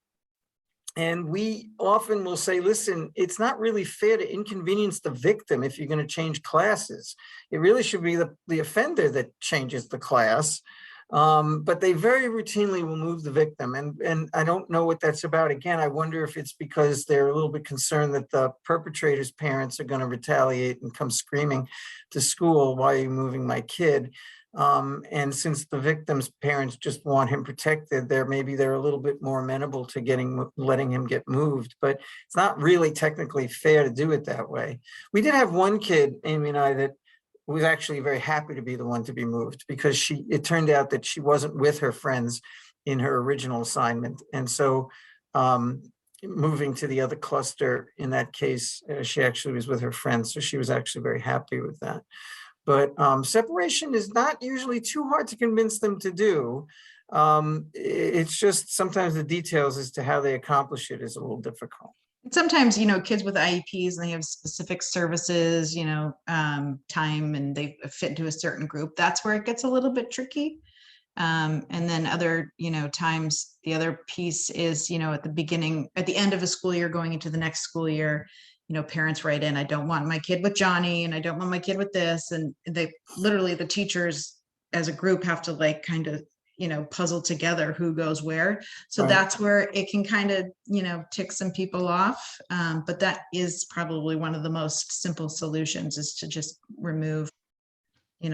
And we often will say, listen, it's not really fair to inconvenience the victim if you're going to change classes. It really should be the offender that changes the class. But they very routinely will move the victim. And I don't know what that's about. Again, I wonder if it's because they're a little bit concerned that the perpetrator's parents are going to retaliate and come screaming to school, why are you moving my kid? And since the victim's parents just want him protected, maybe they're a little bit more amenable to letting him get moved, but it's not really technically fair to do it that way. We did have one kid, Amy and I, that was actually very happy to be the one to be moved, because it turned out that she wasn't with her friends in her original assignment. And so moving to the other cluster, in that case, she actually was with her friends. So she was actually very happy with that. But separation is not usually too hard to convince them to do. It's just sometimes the details as to how they accomplish it is a little difficult. Sometimes, kids with IEPs, and they have specific services, time, and they fit into a certain group. That's where it gets a little bit tricky. And then other, times, the other piece is, at the end of a school year, going into the next school year, parents write in, I don't want my kid with Johnny, and I don't want my kid with this. And they literally, the teachers as a group have to kind of, puzzle together who goes where. So that's where it can kind of, tick some people off. But that is probably one of the most simple solutions, is to just remove,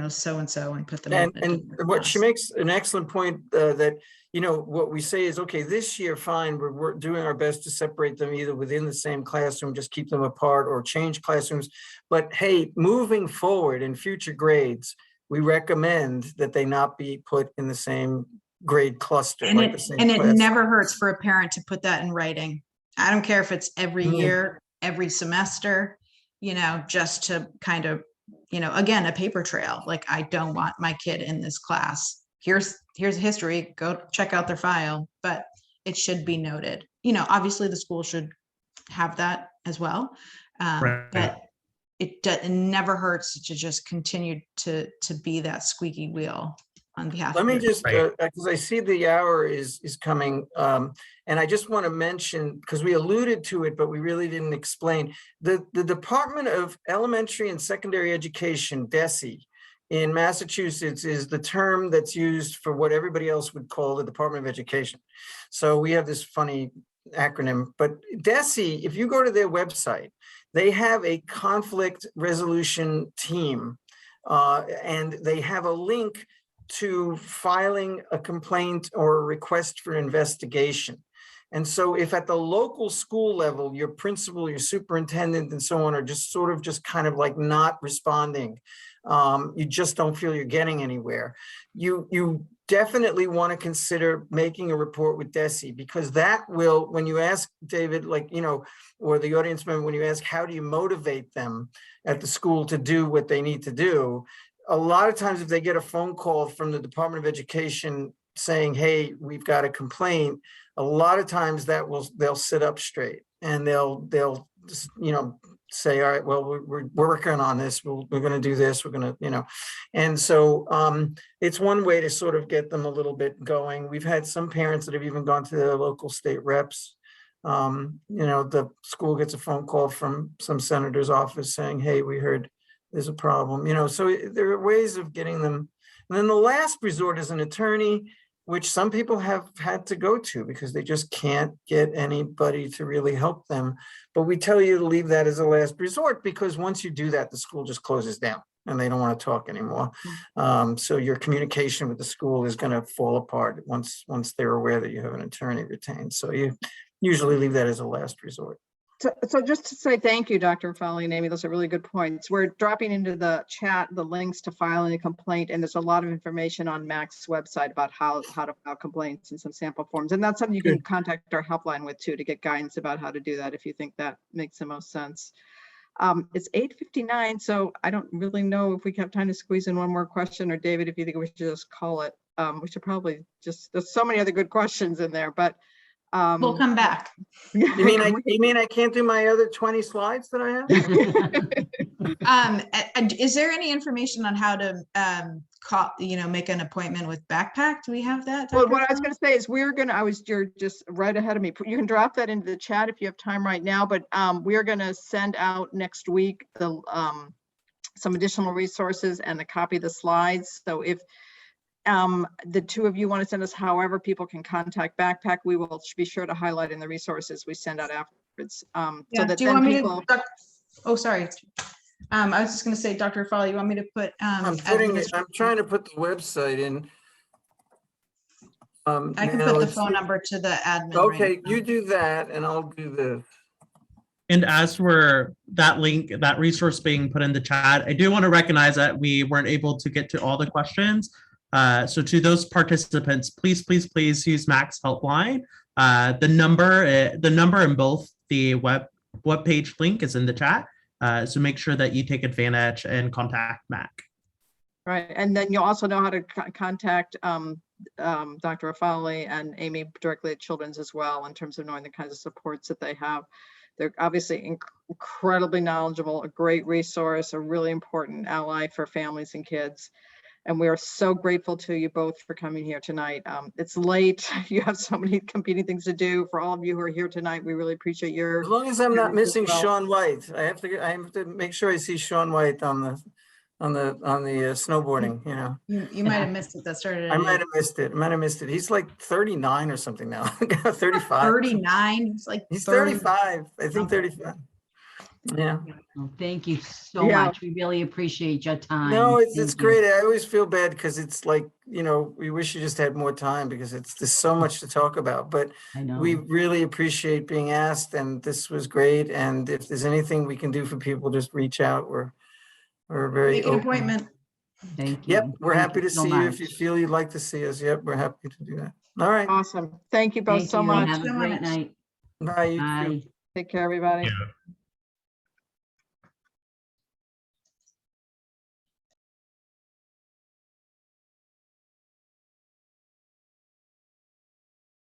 so-and-so and put them in. And what she makes an excellent point that, what we say is, okay, this year, fine, we're doing our best to separate them either within the same classroom, just keep them apart, or change classrooms. But hey, moving forward in future grades, we recommend that they not be put in the same grade cluster. And it never hurts for a parent to put that in writing. I don't care if it's every year, every semester, just to kind of, again, a paper trail. Like, I don't want my kid in this class. Here's a history, go check out their file, but it should be noted. Obviously the school should have that as well. But it never hurts to just continue to be that squeaky wheel on behalf. Let me just, because I see the hour is coming, and I just want to mention, because we alluded to it, but we really didn't explain, the Department of Elementary and Secondary Education, DESE, in Massachusetts is the term that's used for what everybody else would call the Department of Education. So we have this funny acronym, but DESE, if you go to their website, they have a conflict resolution team, and they have a link to filing a complaint or a request for investigation. And so if at the local school level, your principal, your superintendent, and so on are just kind of like not responding, you just don't feel you're getting anywhere, you definitely want to consider making a report with DESE, because that will, when you ask David, or the audience member, when you ask, how do you motivate them at the school to do what they need to do? A lot of times, if they get a phone call from the Department of Education saying, hey, we've got a complaint, a lot of times they'll sit up straight, and they'll say, all right, well, we're working on this. We're going to do this. We're going to, and so it's one way to sort of get them a little bit going. We've had some parents that have even gone to their local state reps. The school gets a phone call from some senator's office saying, hey, we heard there's a problem, so there are ways of getting them. And then the last resort is an attorney, which some people have had to go to because they just can't get anybody to really help them. But we tell you to leave that as a last resort, because once you do that, the school just closes down and they don't want to talk anymore. So your communication with the school is going to fall apart once they're aware that you have an attorney retained. So you usually leave that as a last resort. So just to say thank you, Dr. Raffalli and Amy, those are really good points. We're dropping into the chat the links to filing a complaint, and there's a lot of information on MAC's website about how to file complaints and some sample forms. And that's something you can contact our helpline with too, to get guidance about how to do that if you think that makes the most sense. It's 8:59, so I don't really know if we have time to squeeze in one more question, or David, if you think we should just call it. We should probably there's so many other good questions in there, but we'll come back. You mean I can't do my other 20 slides that I have? Is there any information on how to make an appointment with Backpack? Do we have that? Well, what I was going to say is you're just right ahead of me. You can drop that into the chat if you have time right now, but we're going to send out next week some additional resources and a copy of the slides. So if the two of you want to send us however people can contact Backpack, we will be sure to highlight in the resources we send out afterwards. So that do you want me to, oh, sorry. I was just going to say, Dr. Raffalli, you want me to put? I'm trying to put the website in. I can now put the it's- phone number to the admin. right Okay, now. you do that and I'll do this. And as for that link, that resource being put in the chat, I do want to recognize that we weren't able to get to all the questions. So to those participants, please use Mac's helpline. The number in both the webpage link is in the chat. So make sure that you take advantage and contact Mac. Right, and then you'll also know how to contact Dr. Raffalli and Amy directly at Children's as well, in terms of knowing the kinds of supports that they have. They're obviously incredibly knowledgeable, a great resource, a really important ally for families and kids. And we are so grateful to you both for coming here tonight. It's late, you have so many competing things to do. For all of you who are here tonight, we really appreciate your. As long as I'm not missing well. Sean White, I have to make sure I see Sean White on the snowboarding, you know. You might have missed it. That started. I might have missed it. He's like 39 or something now. 35. 39. It's like He's 30. 35. I think 35. Yeah. Well, thank you so Yeah. much. We really appreciate your time. No, it's Thank you. great. I always feel bad because it's like, you know, we wish you just had more time because there's so much to talk about. But I know. we really appreciate being asked, and this was great. And if there's anything we can do for people, just reach out. We're very Make an open. appointment. Thank you. Yep, we're Thank happy to so see you if you much. feel you'd like to see us. Yep, we're happy to do that. All right. Awesome. Thank you both Thank so you. much. Have a so great much. night. Bye. You too. Bye. Take care, everybody. Yeah.